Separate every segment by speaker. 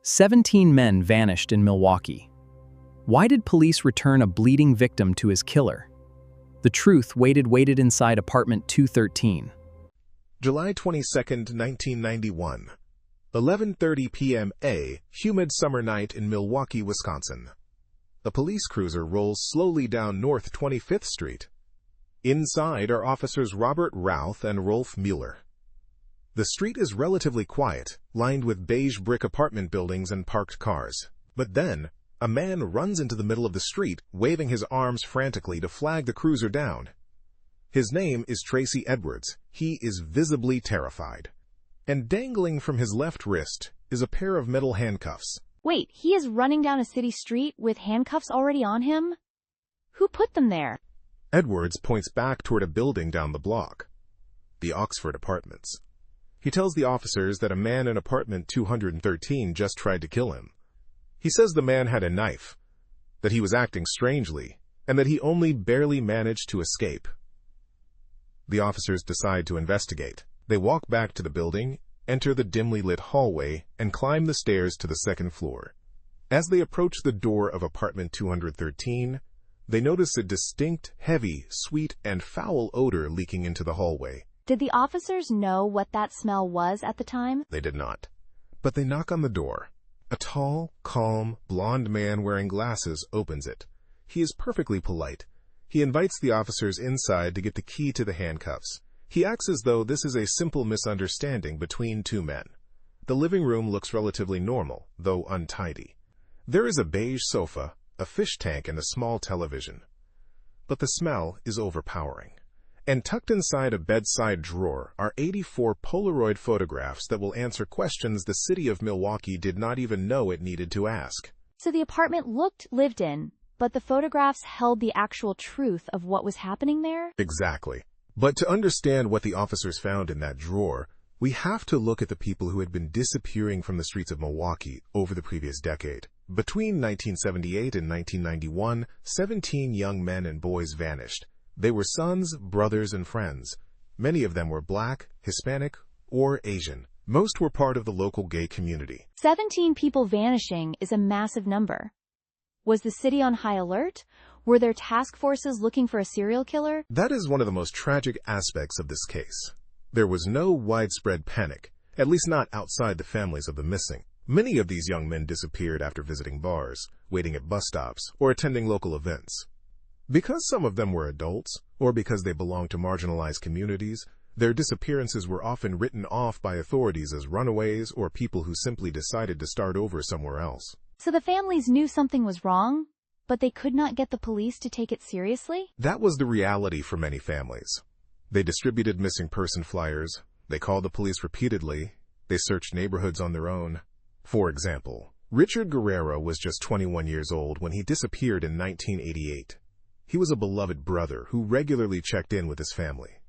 Speaker 1: 17 men vanished in Milwaukee. Why did police return a bleeding victim to his killer? The truth waited inside apartment 213.
Speaker 2: July 22, 1991. 11:30 p.m. A humid summer night in Milwaukee, Wisconsin. A police cruiser rolls slowly down North 25th Street. Inside are officers Robert Routh and Rolf Mueller. The street is relatively quiet, lined with beige brick apartment buildings and parked cars. But then, a man runs into the middle of the street, waving his arms frantically to flag the cruiser down. His name is Tracy Edwards. He is visibly terrified. And dangling from his left wrist is a pair of metal handcuffs.
Speaker 3: Wait, he is running down a city street with handcuffs already on him? Who put them there?
Speaker 2: Edwards points back toward a building down the block. The Oxford Apartments. He tells the officers that a man in apartment 213 just tried to kill him. He says the man had a knife, that he was acting strangely, and that he only barely managed to escape. The officers decide to investigate. They walk back to the building, enter the dimly lit hallway, and climb the stairs to the second floor. As they approach the door of apartment 213, they notice a distinct, heavy, sweet, and foul odor leaking into the hallway.
Speaker 3: Did the officers know what that smell was at the time?
Speaker 2: They did not. But they knock on the door. A tall, calm, blond man wearing glasses opens it. He is perfectly polite. He invites the officers inside to get the key to the handcuffs. He acts as though this is a simple misunderstanding between two men. The living room looks relatively normal, though untidy. There is a beige sofa, a fish tank, and a small television. But the smell is overpowering. And tucked inside a bedside drawer are 84 Polaroid photographs that will answer questions the city of Milwaukee did not even know it needed to ask.
Speaker 3: So the apartment looked lived in, but the photographs held the actual truth of what was happening there?
Speaker 2: Exactly. But to understand what the officers found in that drawer, we have to look at the people who had been disappearing from the streets of Milwaukee over the previous decade. Between 1978 and 1991, 17 young men and boys vanished. They were sons, brothers, and friends. Many of them were Black, Hispanic, or Asian. Most were part of the local gay community.
Speaker 3: 17 people vanishing is a massive number. Was the city on high alert? Were there task forces looking for a serial killer?
Speaker 2: That is one of the most tragic aspects of this case. There was no widespread panic, at least not outside the families of the missing. Many of these young men disappeared after visiting bars, waiting at bus stops, or attending local events. Because some of them were adults, or because they belonged to marginalized communities, their disappearances were often written off by authorities as runaways or people who simply decided to start over somewhere else.
Speaker 3: So the families knew something was wrong, but they could not get the police to take it seriously?
Speaker 2: That was the reality for many families. They distributed missing person flyers, they called the police repeatedly, they searched neighborhoods on their own. For example, Richard Guerrero was just 21 years old when he disappeared in 1988. He was a beloved brother who regularly checked in with his family.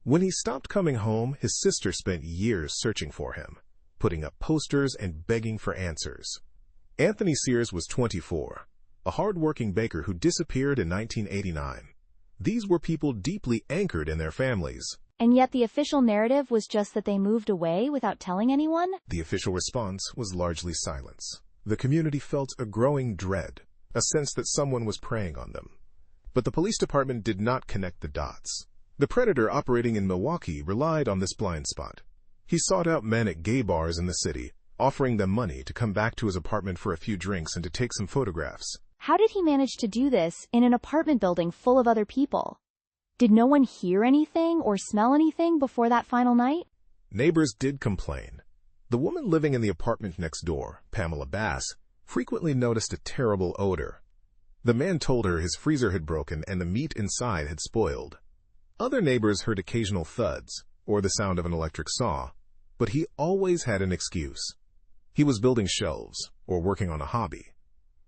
Speaker 2: When he stopped coming home, his sister spent years searching for him, putting up posters and begging for answers. Anthony Sears was 24, a hard-working baker who disappeared in 1989. These were people deeply anchored in their families.
Speaker 3: And yet the official narrative was just that they moved away without telling anyone?
Speaker 2: The official response was largely silence. The community felt a growing dread, a sense that someone was preying on them. But the police department did not connect the dots. The predator operating in Milwaukee relied on this blind spot. He sought out men at gay bars in the city, offering them money to come back to his apartment for a few drinks and to take some photographs.
Speaker 3: How did he manage to do this in an apartment building full of other people? Did no one hear anything or smell anything before that final night?
Speaker 2: Neighbors did complain. The woman living in the apartment next door, Pamela Bass, frequently noticed a terrible odor. The man told her his freezer had broken and the meat inside had spoiled. Other neighbors heard occasional thuds, or the sound of an electric saw, but he always had an excuse. He was building shelves, or working on a hobby.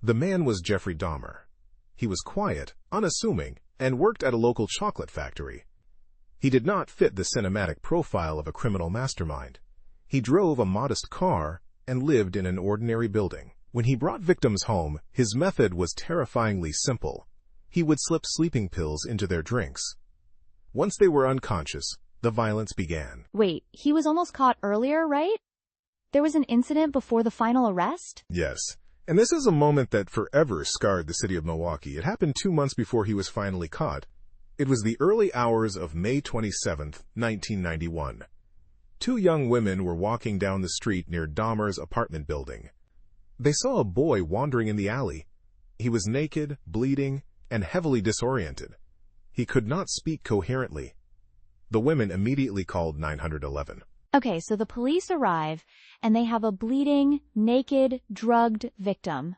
Speaker 2: The man was Jeffrey Dahmer. He was quiet, unassuming, and worked at a local chocolate factory. He did not fit the cinematic profile of a criminal mastermind. He drove a modest car and lived in an ordinary building. When he brought victims home, his method was terrifyingly simple. He would slip sleeping pills into their drinks. Once they were unconscious, the violence began.
Speaker 3: Wait, he was almost caught earlier, right? There was an incident before the final arrest?
Speaker 2: Yes. And this is a moment that forever scarred the city of Milwaukee. It happened 2 months before he was finally caught. It was the early hours of May 27, 1991. Two young women were walking down the street near Dahmer's apartment building. They saw a boy wandering in the alley. He was naked, bleeding, and heavily disoriented. He could not speak coherently. The women immediately called 911.
Speaker 3: Okay, so the police arrive, and they have a bleeding, naked, drugged victim.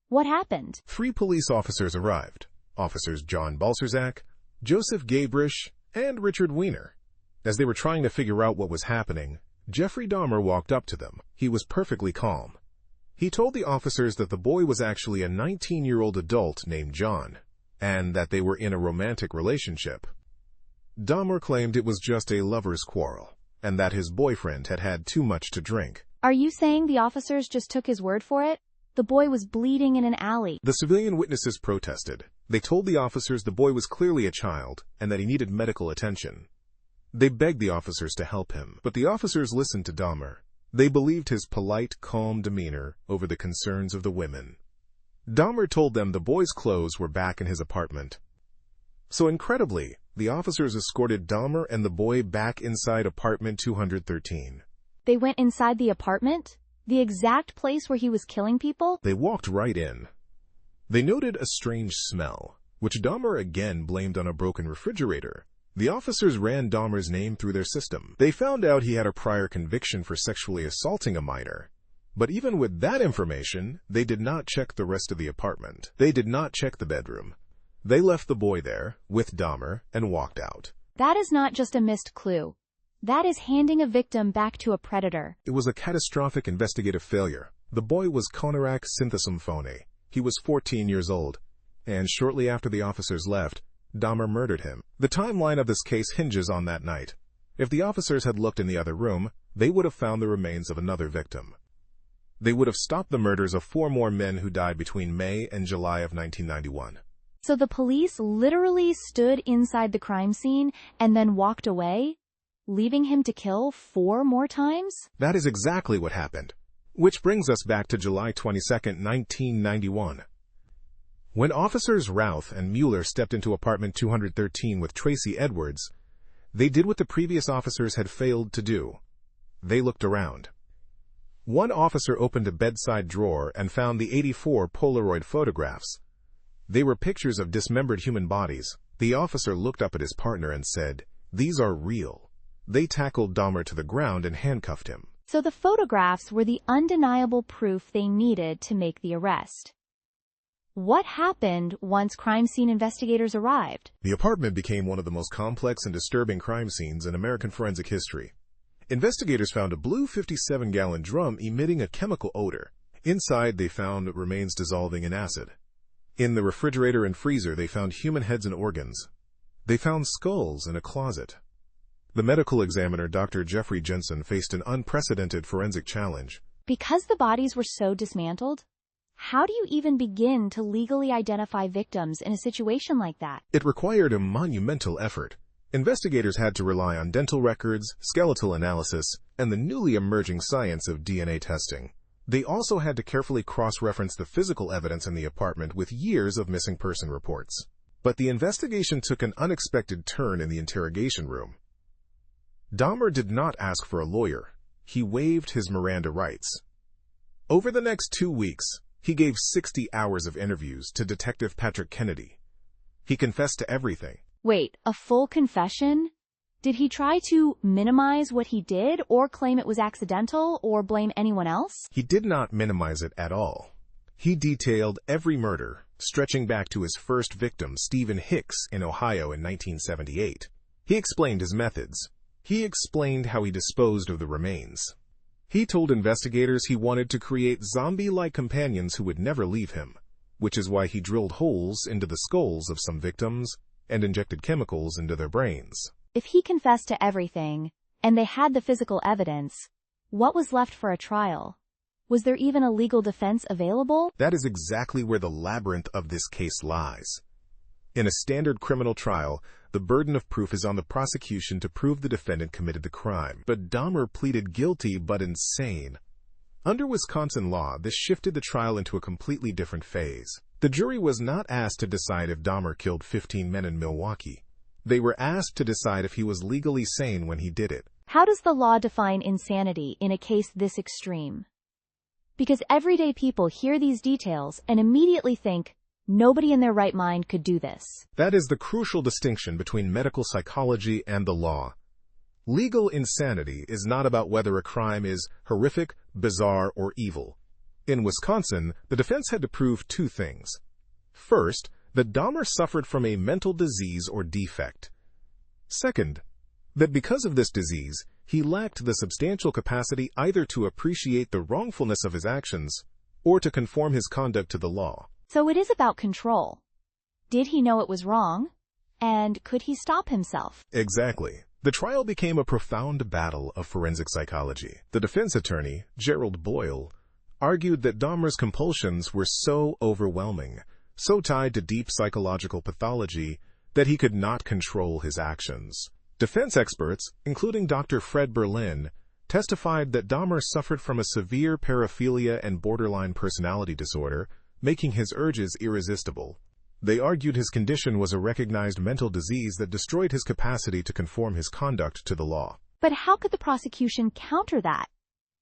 Speaker 3: What happened?
Speaker 2: 3 police officers arrived. Officers John Balserzak, Joseph Gabrish, and Richard Weiner. As they were trying to figure out what was happening, Jeffrey Dahmer walked up to them. He was perfectly calm. He told the officers that the boy was actually a 19-year-old adult named John, and that they were in a romantic relationship. Dahmer claimed it was just a lover's quarrel, and that his boyfriend had had too much to drink.
Speaker 3: Are you saying the officers just took his word for it? The boy was bleeding in an alley.
Speaker 2: The civilian witnesses protested. They told the officers the boy was clearly a child and that he needed medical attention. They begged the officers to help him, but the officers listened to Dahmer. They believed his polite, calm demeanor over the concerns of the women. Dahmer told them the boy's clothes were back in his apartment. So incredibly, the officers escorted Dahmer and the boy back inside apartment 213.
Speaker 3: They went inside the apartment? The exact place where he was killing people?
Speaker 2: They walked right in. They noted a strange smell, which Dahmer again blamed on a broken refrigerator. The officers ran Dahmer's name through their system. They found out he had a prior conviction for sexually assaulting a minor. But even with that information, they did not check the rest of the apartment. They did not check the bedroom. They left the boy there, with Dahmer, and walked out.
Speaker 3: That is not just a missed clue. That is handing a victim back to a predator.
Speaker 2: It was a catastrophic investigative failure. The boy was Konarak Synthesymphone. He was 14 years old. And shortly after the officers left, Dahmer murdered him. The timeline of this case hinges on that night. If the officers had looked in the other room, they would have found the remains of another victim. They would have stopped the murders of 4 more men who died between May and July of 1991.
Speaker 3: So the police literally stood inside the crime scene and then walked away, leaving him to kill 4 more times?
Speaker 2: That is exactly what happened. Which brings us back to July 22, 1991. When officers Routh and Mueller stepped into apartment 213 with Tracy Edwards, they did what the previous officers had failed to do. They looked around. One officer opened a bedside drawer and found the 84 Polaroid photographs. They were pictures of dismembered human bodies. The officer looked up at his partner and said, "These are real." They tackled Dahmer to the ground and handcuffed him.
Speaker 3: So the photographs were the undeniable proof they needed to make the arrest. What happened once crime scene investigators arrived?
Speaker 2: The apartment became one of the most complex and disturbing crime scenes in American forensic history. Investigators found a blue 57-gallon drum emitting a chemical odor. Inside, they found remains dissolving in acid. In the refrigerator and freezer, they found human heads and organs. They found skulls in a closet. The medical examiner, Dr. Jeffrey Jensen, faced an unprecedented forensic challenge.
Speaker 3: Because the bodies were so dismantled? How do you even begin to legally identify victims in a situation like that?
Speaker 2: It required a monumental effort. Investigators had to rely on dental records, skeletal analysis, and the newly emerging science of DNA testing. They also had to carefully cross-reference the physical evidence in the apartment with years of missing person reports. But the investigation took an unexpected turn in the interrogation room. Dahmer did not ask for a lawyer. He waived his Miranda rights. Over the next 2 weeks, he gave 60 hours of interviews to Detective Patrick Kennedy. He confessed to everything.
Speaker 3: Wait, a full confession? Did he try to minimize what he did, or claim it was accidental, or blame anyone else?
Speaker 2: He did not minimize it at all. He detailed every murder, stretching back to his first victim, Stephen Hicks, in Ohio in 1978. He explained his methods. He explained how he disposed of the remains. He told investigators he wanted to create zombie-like companions who would never leave him, which is why he drilled holes into the skulls of some victims and injected chemicals into their brains.
Speaker 3: If he confessed to everything, and they had the physical evidence, what was left for a trial? Was there even a legal defense available?
Speaker 2: That is exactly where the labyrinth of this case lies. In a standard criminal trial, the burden of proof is on the prosecution to prove the defendant committed the crime. But Dahmer pleaded guilty but insane. Under Wisconsin law, this shifted the trial into a completely different phase. The jury was not asked to decide if Dahmer killed 15 men in Milwaukee. They were asked to decide if he was legally sane when he did it.
Speaker 3: How does the law define insanity in a case this extreme? Because everyday people hear these details and immediately think, nobody in their right mind could do this.
Speaker 2: That is the crucial distinction between medical psychology and the law. Legal insanity is not about whether a crime is horrific, bizarre, or evil. In Wisconsin, the defense had to prove two things. First, that Dahmer suffered from a mental disease or defect. Second, that because of this disease, he lacked the substantial capacity either to appreciate the wrongfulness of his actions or to conform his conduct to the law.
Speaker 3: So it is about control. Did he know it was wrong? And could he stop himself?
Speaker 2: Exactly. The trial became a profound battle of forensic psychology. The defense attorney, Gerald Boyle, argued that Dahmer's compulsions were so overwhelming, so tied to deep psychological pathology, that he could not control his actions. Defense experts, including Dr. Fred Berlin, testified that Dahmer suffered from a severe paraphilia and borderline personality disorder, making his urges irresistible. They argued his condition was a recognized mental disease that destroyed his capacity to conform his conduct to the law.
Speaker 3: But how could the prosecution counter that?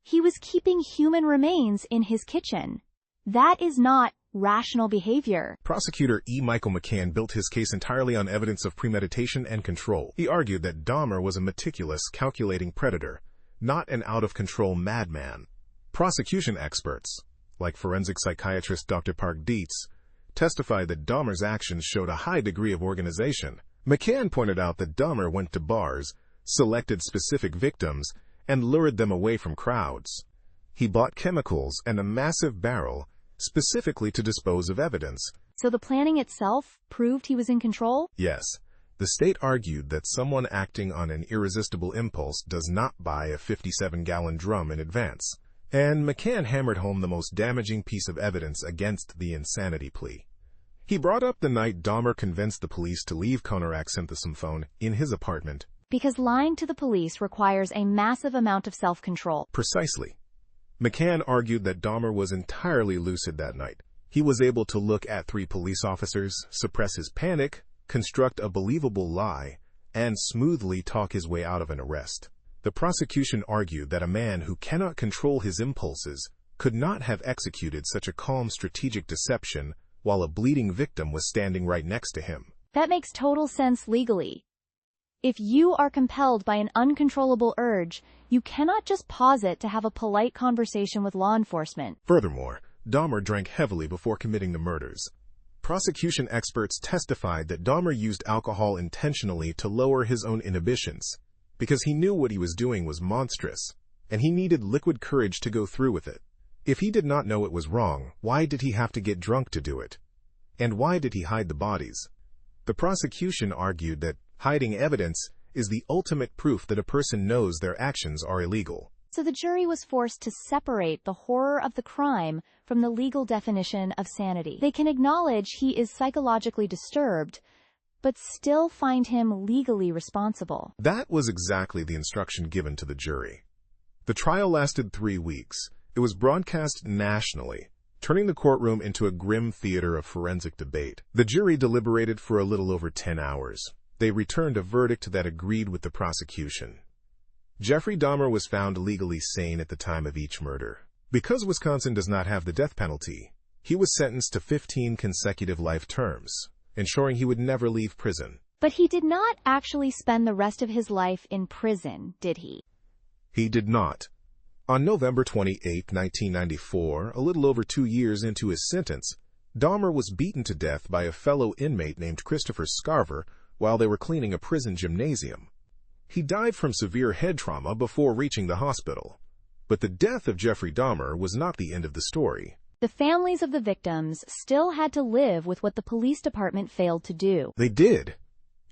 Speaker 3: He was keeping human remains in his kitchen. That is not rational behavior.
Speaker 2: Prosecutor E. Michael McCann built his case entirely on evidence of premeditation and control. He argued that Dahmer was a meticulous, calculating predator, not an out-of-control madman. Prosecution experts, like forensic psychiatrist Dr. Park Dietz, testified that Dahmer's actions showed a high degree of organization. McCann pointed out that Dahmer went to bars, selected specific victims, and lured them away from crowds. He bought chemicals and a massive barrel specifically to dispose of evidence.
Speaker 3: So the planning itself proved he was in control?
Speaker 2: Yes. The state argued that someone acting on an irresistible impulse does not buy a 57-gallon drum in advance. And McCann hammered home the most damaging piece of evidence against the insanity plea. He brought up the night Dahmer convinced the police to leave Conarac phone in his apartment.
Speaker 3: Because lying to the police requires a massive amount of self-control.
Speaker 2: Precisely. McCann argued that Dahmer was entirely lucid that night. He was able to look at 3 police officers, suppress his panic, construct a believable lie, and smoothly talk his way out of an arrest. The prosecution argued that a man who cannot control his impulses could not have executed such a calm strategic deception while a bleeding victim was standing right next to him.
Speaker 3: That makes total sense legally. If you are compelled by an uncontrollable urge, you cannot just pause it to have a polite conversation with law enforcement.
Speaker 2: Furthermore, Dahmer drank heavily before committing the murders. Prosecution experts testified that Dahmer used alcohol intentionally to lower his own inhibitions, because he knew what he was doing was monstrous, and he needed liquid courage to go through with it. If he did not know it was wrong, why did he have to get drunk to do it? And why did he hide the bodies? The prosecution argued that hiding evidence is the ultimate proof that a person knows their actions are illegal.
Speaker 3: So the jury was forced to separate the horror of the crime from the legal definition of sanity. They can acknowledge he is psychologically disturbed, but still find him legally responsible.
Speaker 2: That was exactly the instruction given to the jury. The trial lasted 3 weeks. It was broadcast nationally, turning the courtroom into a grim theater of forensic debate. The jury deliberated for a little over 10 hours. They returned a verdict that agreed with the prosecution. Jeffrey Dahmer was found legally sane at the time of each murder. Because Wisconsin does not have the death penalty, he was sentenced to 15 consecutive life terms, ensuring he would never leave prison.
Speaker 3: But he did not actually spend the rest of his life in prison, did he?
Speaker 2: He did not. On November 28, 1994, a little over 2 years into his sentence, Dahmer was beaten to death by a fellow inmate named Christopher Scarver while they were cleaning a prison gymnasium. He died from severe head trauma before reaching the hospital. But the death of Jeffrey Dahmer was not the end of the story.
Speaker 3: The families of the victims still had to live with what the police department failed to do.
Speaker 2: They did.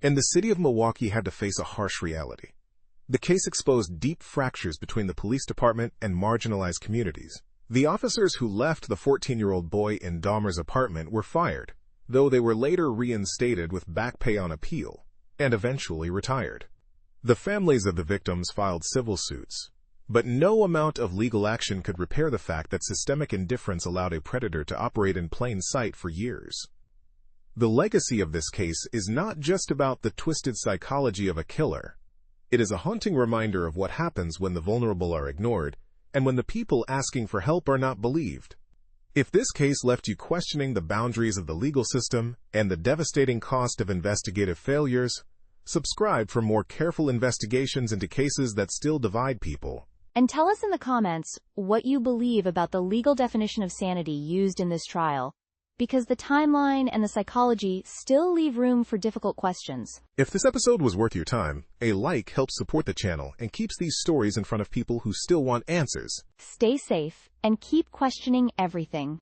Speaker 2: And the city of Milwaukee had to face a harsh reality. The case exposed deep fractures between the police department and marginalized communities. The officers who left the 14-year-old boy in Dahmer's apartment were fired. though they were later reinstated with back pay on appeal, and eventually retired. The families of the victims filed civil suits, but no amount of legal action could repair the fact that systemic indifference allowed a predator to operate in plain sight for years. The legacy of this case is not just about the twisted psychology of a killer. It is a haunting reminder of what happens when the vulnerable are ignored and when the people asking for help are not believed. If this case left you questioning the boundaries of the legal system and the devastating cost of investigative failures, subscribe for more careful investigations into cases that still divide people.
Speaker 3: And tell us in the comments what you believe about the legal definition of sanity used in this trial, because the timeline and the psychology still leave room for difficult questions.
Speaker 2: If this episode was worth your time, a like helps support the channel and keeps these stories in front of people who still want answers.
Speaker 3: Stay safe and keep questioning everything.